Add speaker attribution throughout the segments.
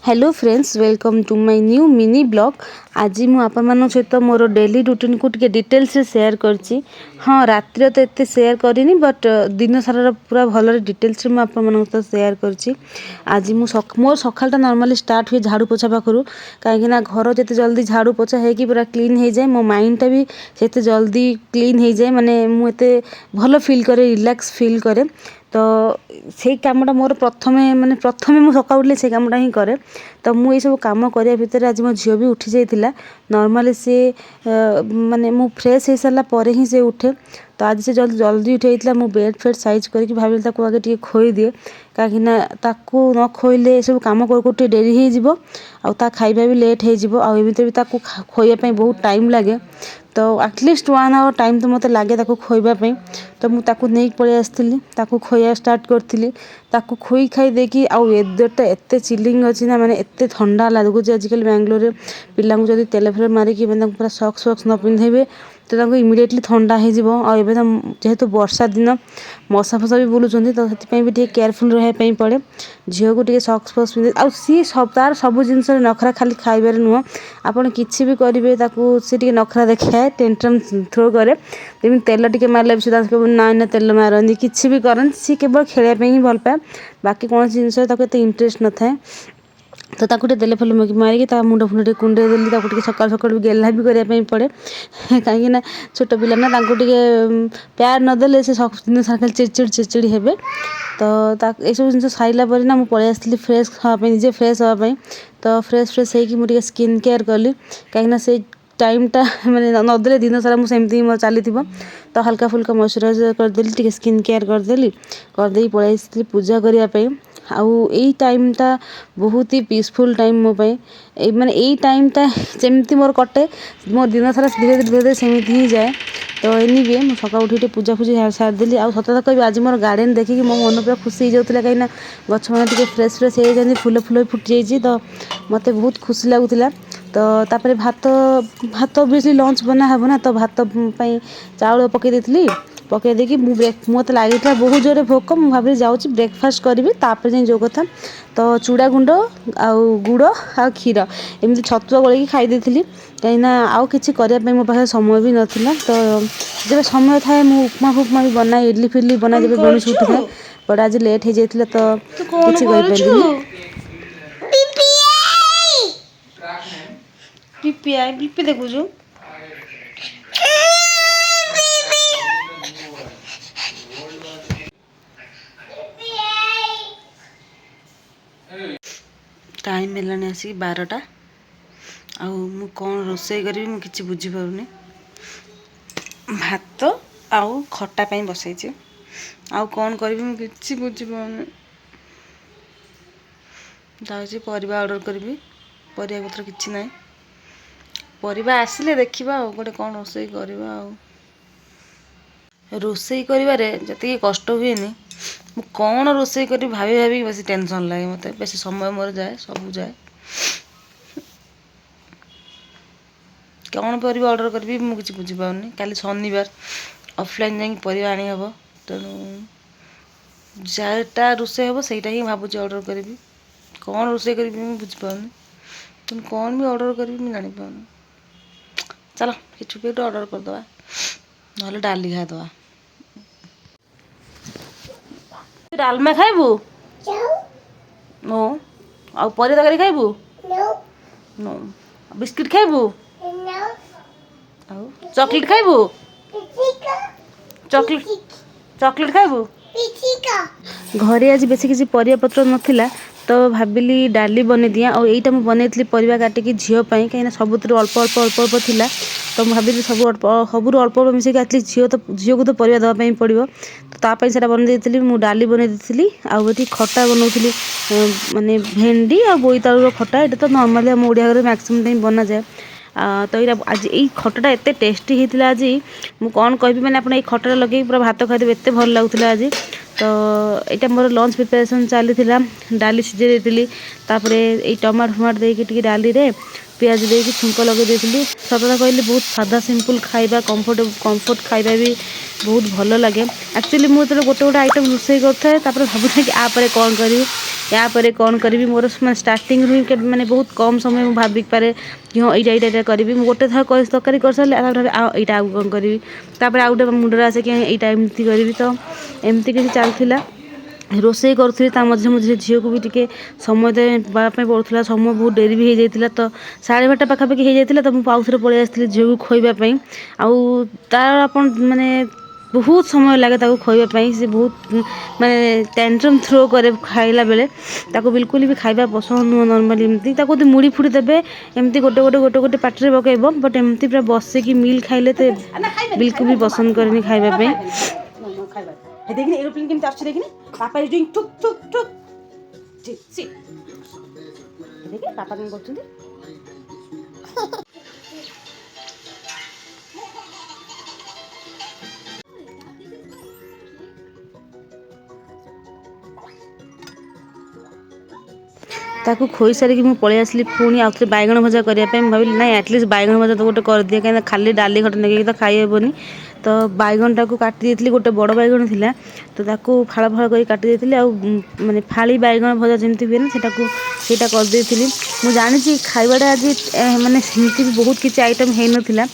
Speaker 1: Hello friends, welcome to my new mini blog. आज मु आपण मान सहित मोर डेली रूटीन को टिके डिटेल्स से शेयर करची। हाँ, रात्रि तो एते शेयर करिनी, बट दिन सारा पूरा भल डिटेल्स मु आपण मान सहित शेयर करची। आज मोर सकालटा नॉर्मली स्टार्ट हुए झाड़ू पोछा पाखरु, कहीं घर जिते जल्दी झाड़ू पोछा है कि पूरा क्लीन हो जाए, मो माइंडटा भी से जल्दी क्लीन हो जाए, माने मुझे भल फिल करे, रिलैक्स फिल करे। तो से कमटा मोर प्रथमे माने प्रथमे मु सका उठले से कमटा ही करे। तो मु ये सब काम करिया भितर आज मो झियो भी उठी जाइतिला। नॉर्मली से माने मु फ्रेश हो सारा पर ही से उठे। तो आज से जल्दी जल्दी उठी जाइतिला। मु बेड फेड साइज करके भाविली ताको आगे टिके खोई दिए, कहीं ताको न खोइले सब काम कर डेरी हो जिवो, आ ता खाइबा भी लेट हो जिवो, आ एमिते भी ताको खोइया पई बहुत टाइम लागे। तो एटलिस्ट 1 आवर टाइम तो मते लागे ताको खोइबा पई। तो मु ताको नेक पळे आस्थिली, ताको खोइया स्टार्ट करथिली। ताको खोई खाई देखी आ वेदरटा एते चिलिंग अछि ना, माने एते ठंडा लागुଛି। आजिकल बेंगलोर रे पिलांगु जदी तेल फेल मारिकी मतलब पूरा सॉक्स वॉक्स न पिंधेबे तो ताको इमिडिएटली ठंडा हो जिवो। आ एबे तो जेहेतु वर्षा दिन मशा फशा भी बुलुचंदी, तो सेति भी ठीक केयरफुल रहे पई पड़े। झियो को टिके सॉक्स फॉक्स पिंधे आ सी सब तार सब जिंस नखरा खाली खाइबार नुह। आपण किछि भी करिवे ताको से टिके नखरा देखाए, टेंट्रम थ्रो करे। जेमि तेल टिके मारले भी ताको ना ना तेल मारंदी, किछि भी करन, सी केवल खेलिया पे ही भल पाए। बाकी कौन जिंस ताको एते इंटरेस्ट न थाए। तो ताको तेल फेल मारिकी ता मुंड फुंड टिके कुंडे देली, ताको टिके सकाल सकाल गेला भी करिया पे पड़े। कहीं ना छोट पिला ना, ताको टिके प्यार न देले से सब दिन सारा चिड़चिड़ी हेबे। तो ए सब जिन साइला पर ना मु पळे आस्थिली फ्रेश हवा पे, निजे फ्रेश हवा पे। तो फ्रेश हेकी मु टिके स्किन केयर कली, कहीं ना से टाइमटा माने नदेले दिन सारा मुझे सेमती मोर चली। तो हल्का फुल्का मॉइस्चराइजर करदेली, टिके स्किन केयर करदेली, करदे पळे आस्थिली पूजा करिया पे। आउ एई टाइमटा बहुत ही पीसफुल टाइम मो पे। ए माने एई टाइमटा जेमती मोर कटे, मोर दिन सारा धीरे धीरे सेमती ही जाए। तो एनिवे मु सका उठी पूजा पूजी सारदेली। आ सत कहबी आज मोर गार्डन देखिकी मो मन पूरा खुशी हो जाउतिला, कहीं गछ मैंने टिके फ्रेश फ्रेश हो जाती, फूल फूल फुटी जाइए। तो मते बहुत खुशी लगुतिला। तो तापर भात भात ओबियसली लंच बना हेबो ना, तो भात पई चाउल पकई देथिली। पकई देकी मत लगी बहुत जोरे भोक, मु भाभी जाऊँगी ब्रेकफास्ट करी, तापर जाए जो कथा। तो चूड़ा गुंड आउ गुड़ आ क्षीर एमती छतुआ गोल खाई देथिली, कहीं आउ किछि करिया पे मो पाखे समय भी नथिला। तो जब समय थाए मु उपमा फुपमा भी बनाए, इडली फिडली बनाए जब गणेश उठी थाए। बट आज लेट हो जाइतिला तो किछि करि पाइलिनी। बीपी देखुछु टाइम है आसिक 12टा। आउ मु कौन रोसई करी मु किछि बुझी पारुनी। भात आउ खट्टा पई बसैछि, आउ कौन करी मु किछि बुझी पारुनी। जाउछि परिबा ऑर्डर करबी, परिबा पत्र किछि नै। परिबा आसिले देखिबा आ गोटे कौन रोसई करबा। आ रोसई करिबारे जति कष्ट हुएनी, मु कौन रोसई करी भाभी भाभी बेसी टेंशन लागे। मते बेसी समय मोर जाए, सब जाए। कौन परिबा ऑर्डर करबी मु किछि बुझी पाउनी। काली शनिवार ऑफलाइन जाई परिबा आनी हबो, तेणु जाटा रोसई हबो सेटा ही भाबुछि ऑर्डर करबी। कौन रोसई करबी मु बुझी पाउनी, तेणु कौन भी ऑर्डर करबी मु जानि पाउनी। चलो किछु भी ऑर्डर कर दवा, नहले डाली खा दवा। डालमा खाइबू? नो। आ परी तरकारी खाइबू? नो। बिस्किट खाइबू? चॉकलेट खाइबू? चॉकलेट खाइबू? घरे आज बेसी किसी परिया पत्र नथिला, तो भाबिली डाली बने दिया। और यहीटा मुझे बनई परिवा काटिकी झील कहीं सबुत अल्प अल्प अल्प अल्प थिला। तो भाभी सब सबू अल्प अल्प मिसेक एटलिस्ट झील को तो परिवा देवाई पड़ो। तो तापाई से बनई देती, मुझे डाली बनई देती। आउे खटा बनाऊली, माने भेंडी आ बोईतालुर खटा। ये तो नॉर्मली आम ओडिया घर मैक्सिमम टाइम बना जाए। तो ये आज ये खटाटा एत टेस्टी होता। आज मुझे कौन कहबी, मैंने आप खटा लगे पूरा भात खाइदेवे, एत भल लगुला आज। तो यहाँ मोर लंच प्रिपरेशन चली, डाली सीझे देती। ये टमाटो फमाटो देके डाली रे पियाज देके छुंक लगे देती। सतता कहली बहुत सादा सिंपल खाଇବା, कम्फर्ट खाଇବା भी बहुत भल लगे। एक्चुअली मुझे गोटे गोटे आइटम रोसई करता है, भावुए कि आपर कौन करी या पर कौन करी मोर स्टार्टिंग मैंने बहुत कम समय भाभी पारे कि हाँ यहाँ करी गोटे थर तरकारी कर सारे यहाँ आउ कौन करी आउ गोटे मुंडे आसे कि यहाँ एमती करी तो एमती किसी चलता रोषे करुँगी मझे मझे झील को भी टी समय देवाई पड़ूला समय बहुत डेरी भी हो जाता तो 12:30 पाखापाखि हो जाता तो मुझे आउे पलि आसती झील को खोवाई आउ तार आप माने बहुत समय लगे खोवाई से बहुत माने टेंशन थ्रो करे खाइला बेले बिल्कुल भी खाଇବା पसंद नुह नॉर्मली एमती मुड़ी फुड़ी देवे एमती गोटे गोटे गोटे गोटे पाटे पकईब बट एमती पूरा बसिकी मिल खाइले तो बिल्कुल भी पसंद करेनि खाइबापी देखनी एरोप्लेन केमती आछे देखनी पापा इज डूइंग टुक टुक टुक सी देखी पापा केम करछन्ती ताकू खोई सारिकी मुझे पलि आसली पुणी आउे बैगण भजा करने भाविली ना एटलिस्ट बैगण भजा तो गोटे कर दिए कहीं खाली डाली खट नहीं तो खाई हेनी तो बैगण टाक काटी देती गोटे बड़ बैगण थिला तो ताकू फाड़ फाड़ कर काटी देती माने फाड़ी बैगण भजा जमी हुए ना सेटा करदेली मुझे जानी खाइबाटा आज माने सेमती भी बहुत किसी आइटम हो नाला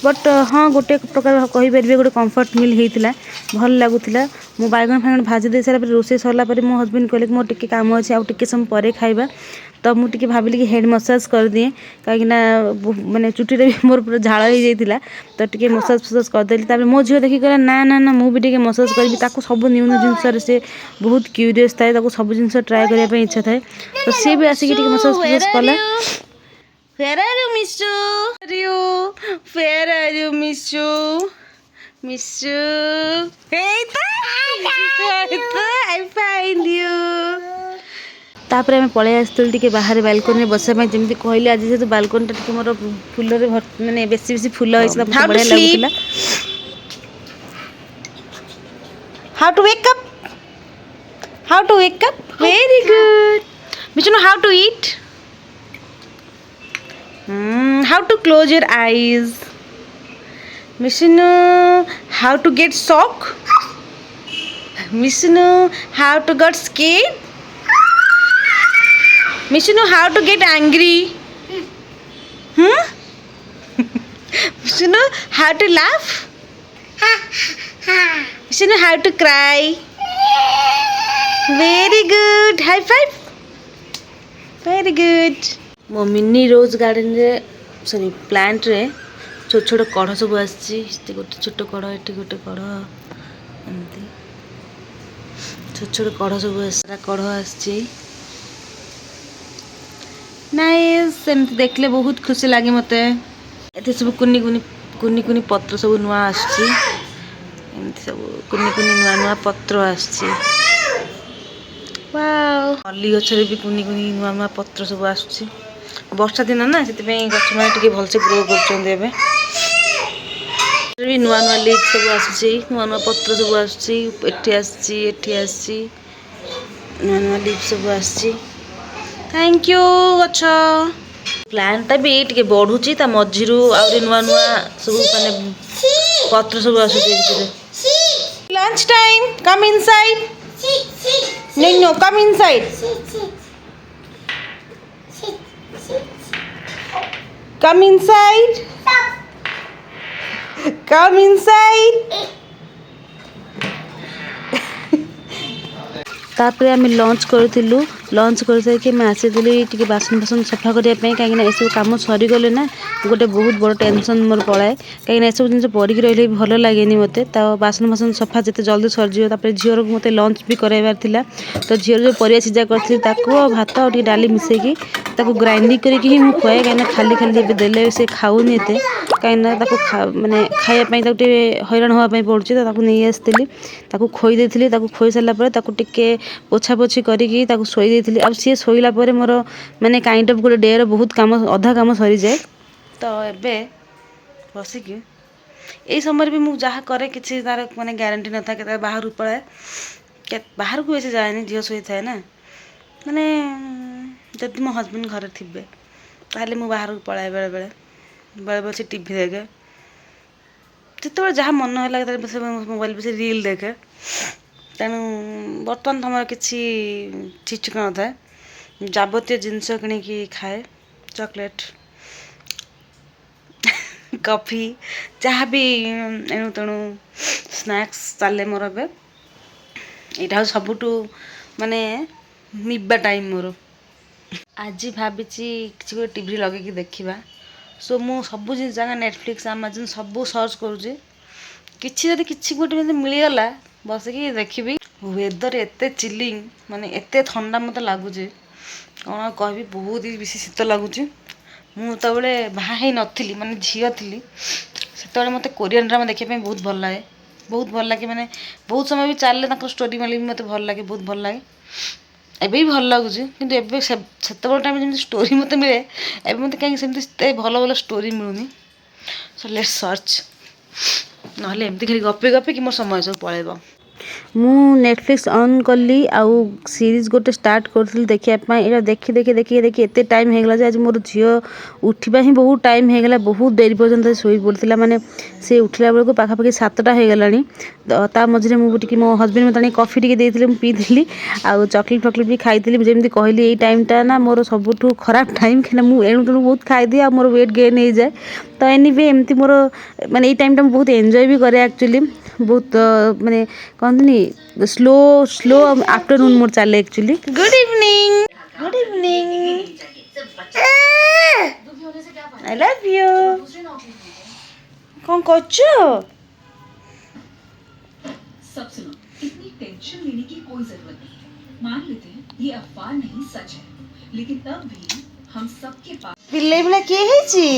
Speaker 1: बट हाँ गोटे प्रकार कहीपर गोटे कंफर्ट मिल होता भल लगुला मो बैगण फैगण भाजी दे सारा रोषे सरला मो हजबैंड कहले कि मोर टिके काम अच्छे आउ टिके समय पर खाइबा तो मुझे भाविली कि हेड मसाज कर दिए कहीं माने चुटी भी मोर पूरा झाड़ हो जाता तो टिके मसाज फसाज करदेली मो झील देखिक ना ना ना मुझे मसाज करी सब न्यू न्यू जिनस से बहुत क्यूरीयस थाए सब जिन ट्राए करने इच्छा थाए तो सी भी आसिक मसाज फसाज कला Where are you, Mishu? Where are you, Mishu? Mishu? Hey, I find you. तापर आम पलि आसलु टे बाहर बालकोनी बसापी जमी कहली आज से बालकोनी टे मोर फूल मैंने बेस बेसी फूल होता बढ़िया लगुला How to wake up? How to wake up? Very good. Mishu know how to eat? How to close your eyes? Mishnu, how to get shock? Mishnu, how to get scared? Mishnu, how to get angry? Mishnu, how to laugh? Mishnu, how to cry? Very good. High five. Very good. मो mini रोज garden रे sorry plant रे छोट छोट कढ़ सब आसी गोटे छोट कढ़ ये गोटे कढ़ एमती छोट छोट कढ़ सब आसा कढ़ आसी नाइस एमती देखले बहुत खुशी लगे मते एते सब कुनी कुनी कुनी कुनी पत्र सब नुआ आसी एमती सब कुनी कुनी नुआ नुआ पत्र आसी वाओ अली गछरे भी कुनी कुनी नुआ नुआ पत्र सब आसी वर्षा दिन ना से गच मैंने भलसे ग्रो कर नुआ नुआ लीफ सब आसूँ नुआ नुआ पत्र सब आसी नुआ नुआ लीफ सब आसी थैंक यू गच प्लांटा भी टे बढ़ुची मझी आहरी नुआ नुआ सब माने पत्र सब आसूँ lunch time come inside no come inside Come inside. Come inside. तापर आम लंच करूँ लंच कर सारी आसी टे बासन बासन सफा करने कहीं ये कम सरीगले ना गोटे बहुत बड़ टेंशन मोर पलाए कहीं ये सब जिन पड़क रही भल लगे मत बासन बासन सफा जिते जल्दी सरीज झीर को मत लंच भी करार तो झीर जो परिया सीझा करी भात और डाली मिसेकी ग्राइंडिंग करके मुझे खुआए कहीं खाली खाली देले से खाऊनी एत कहीं माने खायापी हैरान हाँपाई पड़ी तो नहीं आसती खोई देती खोई सारापर टे पोछा पोछी करी शोई देती आ सी शोला मोर माने काइंड ऑफ गोटे डे बहुत काम अधा काम सरी जाए तो एबे बसिक यही समय भी मुझे जहाँ करे कि तार माने ग्यारंटी न था के बाहर पलाए बाहर को बेसी जाए झील शोई थाए ना माने जब मो हजबैंड घर थे ताहले मु बाहर पलाए बेले बेले बेले बेले से टीवी देखे जो जहाँ मन है मोबाइल पे रील देखे ତେଣୁ ବର୍ତ୍ତମାନ ତୁମର କିଛି ଠିକ୍ ଠିକଣା ନଥାଏ। ଯାବତୀୟ ଜିନିଷ କିଣିକି ଖାଏ, ଚକୋଲେଟ୍, କଫି, ଯାହା ବି ଏଣୁ ତେଣୁ ସ୍ନାକ୍ସ ଚାଲେ ମୋର। ଏବେ ଏଇଟା ହେଉଛି ସବୁଠୁ ମାନେ ନିବା ଟାଇମ୍ ମୋର। ଆଜି ଭାବିଛି କିଛି ଗୋଟେ ଟିଭି ଲଗେଇକି ଦେଖିବା। ସୋ ମୁଁ ସବୁ ଜିନିଷ ଜାଗା ନେଟଫ୍ଲିକ୍ସ, ଆମାଜନ୍ ସବୁ ସର୍ଚ୍ଚ କରୁଛି। କିଛି ଯଦି କିଛି ଗୋଟେ ଯଦି ମିଳିଗଲା ବସିକି ଦେଖିବି। ୱେଦର୍ ଏତେ ଚିଲିଂ, ମାନେ ଏତେ ଥଣ୍ଡା ମୋତେ ଲାଗୁଛି କ'ଣ କହିବି, ବହୁତ ହି ବେଶୀ ଶୀତ ଲାଗୁଛି। ମୁଁ ଯେତେବେଳେ ବାହା ହେଇନଥିଲି, ମାନେ ଝିଅ ଥିଲି, ସେତେବେଳେ ମୋତେ କୋରିଆନ୍ ଡ୍ରାମା ଦେଖିବା ପାଇଁ ବହୁତ ଭଲ ଲାଗେ। ବହୁତ ଭଲ ଲାଗେ, ମାନେ ବହୁତ ସମୟ ବି ଚାଲିଲେ ତାଙ୍କର ଷ୍ଟୋରି ମିଳେ ବି ମୋତେ ଭଲ ଲାଗେ, ବହୁତ ଭଲ ଲାଗେ। ଏବେ ବି ଭଲ ଲାଗୁଛି, କିନ୍ତୁ ଏବେ ସେତେବେଳେ ଟାଇମ୍ ଯେମିତି ଷ୍ଟୋରି ମୋତେ ମିଳେ, ଏବେ ମୋତେ କାହିଁକି ସେମିତି ଏତେ ଭଲ ଭଲ ଷ୍ଟୋରି ମିଳୁନି। ସୋ ଲେଟ୍ସ ସର୍ଚ୍ଚ, ନହେଲେ ଏମିତି ଖାଲି ଗପି ଗପିକି ମୋ ସମୟ ସବୁ ପଳେଇବ। ମୁଁ ନେଟଫ୍ଲିକ୍ସ ଅନ୍ କଲି, ଆଉ ସିରିଜ୍ ଗୋଟେ ଷ୍ଟାର୍ଟ କରୁଥିଲି ଦେଖିବା ପାଇଁ। ଏଇଟା ଦେଖି ଦେଖି ଦେଖି ଦେଖି ଏତେ ଟାଇମ୍ ହେଇଗଲା ଯେ ଆଜି ମୋର ଝିଅ ଉଠିବା ହିଁ ବହୁତ ଟାଇମ୍ ହେଇଗଲା। ବହୁତ ଡେରି ପର୍ଯ୍ୟନ୍ତ ଶୋଇ ପଡ଼ିଥିଲା, ମାନେ ସେ ଉଠିଲା ବେଳକୁ ପାଖାପାଖି 7ଟା ହେଇଗଲାଣି। ତା ମଝିରେ ମୁଁ ଟିକେ, ମୋ ହଜବେଣ୍ଡ ମୋତେ ଆଣିକି କଫି ଟିକେ ଦେଇଥିଲେ, ମୁଁ ପିଇଥିଲି, ଆଉ ଚକୋଲେଟ୍ ଫକଲେଟ୍ ବି ଖାଇଥିଲି। ଯେମିତି କହିଲି ଏଇ ଟାଇମ୍ଟା ନା ମୋର ସବୁଠୁ ଖରାପ ଟାଇମ୍, କାହିଁକିନା ମୁଁ ଏଣୁ ତେଣୁ ବହୁତ ଖାଇଦିଏ ଆଉ ମୋର ୱେଟ୍ ଗେନ୍ ହେଇଯାଏ। ତ ଏନିୱେ ଏମିତି ମୋର ମାନେ ଏଇ ଟାଇମ୍ଟା ମୁଁ ବହୁତ ଏନ୍ଜୟ ବି କରେ ଆକ୍ଚୁଆଲି। ବହୁତ ମାନେ କହନ୍ତିନି ସ୍ଲୋ ସ୍ଲୋ ଆଫ୍ଟରନୁନ୍ ମୋର ଚାଲେ actually. Good evening, good evening, I love you. କ'ଣ କରୁଛ? सब सुनो, इतनी टेंशन लेने की कोई जरूरत नहीं है। मान लेते हैं ये अफवाह नहीं सच है, लेकिन तब भी हम सबके पास बिल्ले बिल्ला किए है जी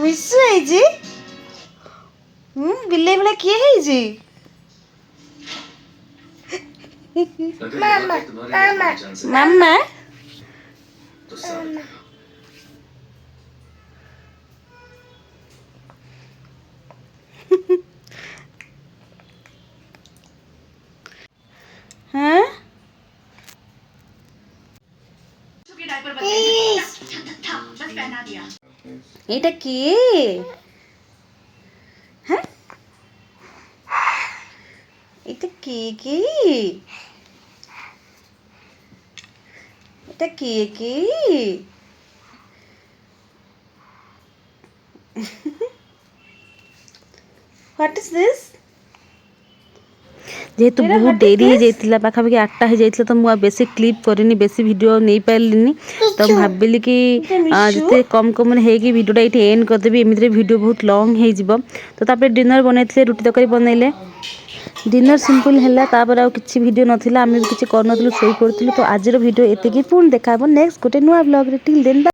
Speaker 1: मिसु है जी। बिल्ले बिल्ला किए है जी। मामा मामा मामा हाँ এটা কি? হ্যাঁ এটা কি কি? এটা কি কি? What is this? যেহেতু ବହୁତ ଡେରି ହେଇଯାଇଥିଲା, ପାଖାପାଖି 8ଟା ହେଇଯାଇଥିଲା, ତ ମୁଁ ଆଉ ବେଶୀ କ୍ଲିପ୍ କରିନି, ବେଶୀ ଭିଡ଼ିଓ ନେଇପାରିଲିନି। ତ ମୁଁ ଭାବିଲି କି ଯେତେ କମ୍ କମ୍ରେ ହେଇକି ଭିଡ଼ିଓଟା ଏଇଠି ଏଣ୍ଡ କରିଦେବି, ଏମିତିରେ ଭିଡ଼ିଓ ବହୁତ ଲଙ୍ଗ୍ ହେଇଯିବ। ତ ତାପରେ ଡିନର୍ ବନେଇଥିଲେ, ରୁଟି ତରକାରୀ ବନେଇଲେ। ଡିନର୍ ସିମ୍ପଲ୍ ହେଲା, ତାପରେ ଆଉ କିଛି ଭିଡ଼ିଓ ନଥିଲା, ଆମେ ବି କିଛି କରୁନଥିଲୁ, ଶୋଇପଡ଼ିଥିଲୁ। ତ ଆଜିର ଭିଡ଼ିଓ ଏତିକି, ପୁଣି ଦେଖା ହେବ ନେକ୍ସଟ ଗୋଟେ ନୂଆ ବ୍ଲଗ୍ରେ। ଟିଲ୍ ଦେନ୍।